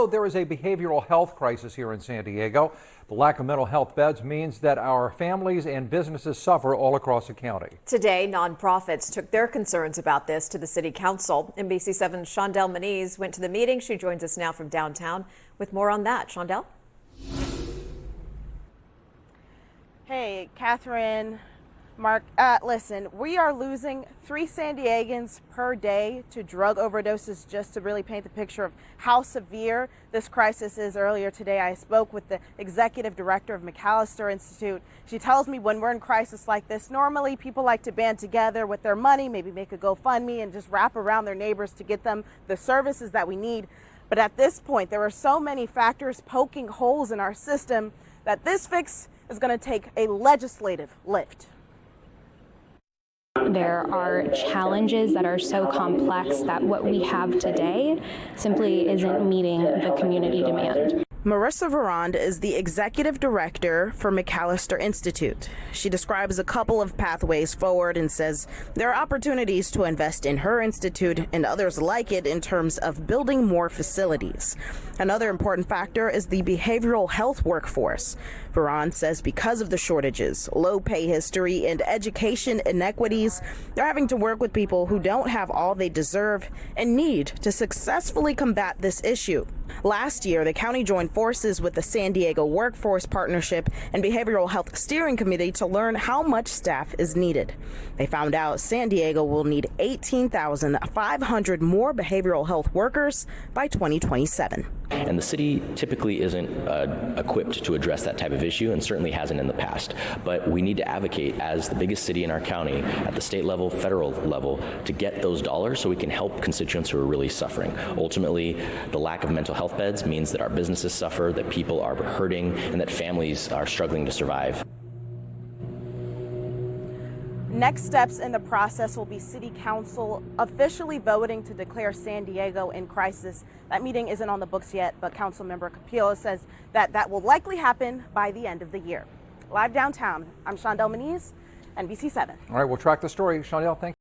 Also, there is a behavioral health crisis here in San Diego. The lack of mental health beds means that our families and businesses suffer all across the county. Today, nonprofits took their concerns about this to the city council. NBC7's Shondell Moniz went to the meeting. She joins us now from downtown with more on that. Shondell? Hey, Catherine, Mark, listen, we are losing 3 San Diegans per day to drug overdoses, just to really paint the picture of how severe this crisis is. Earlier today, I spoke with the executive director of McAlister Institute. She tells me when we're in crisis like this, normally people like to band together with their money, maybe make a GoFundMe and just wrap around their neighbors to get them the services that we need. But at this point, there are so many factors poking holes in our system that this fix is going to take a legislative lift. There are challenges that are so complex that what we have today simply isn't meeting the community demand. Marissa Verond is the executive director for McAlister Institute. She describes a couple of pathways forward and says there are opportunities to invest in her institute and others like it in terms of building more facilities. Another important factor is the behavioral health workforce. Verond says because of the shortages, low pay history, and education inequities, they're having to work with people who don't have all they deserve and need to successfully combat this issue. Last year, the county joined forces with the San Diego Workforce Partnership and Behavioral Health Steering Committee to learn how much staff is needed. They found out San Diego will need 18,500 more behavioral health workers by 2027. And the city typically isn't equipped to address that type of issue, and certainly hasn't in the past. But we need to advocate as the biggest city in our county at the state level, federal level, to get those dollars so we can help constituents who are really suffering. Ultimately, the lack of mental health beds means that our businesses suffer, that people are hurting, and that families are struggling to survive. Next steps in the process will be City Council officially voting to declare San Diego in crisis. That meeting isn't on the books yet, but Councilmember Capillo says that will likely happen by the end of the year. Live downtown, I'm Shondell Moniz, NBC7. All right, we'll track the story. Shondell, thank you.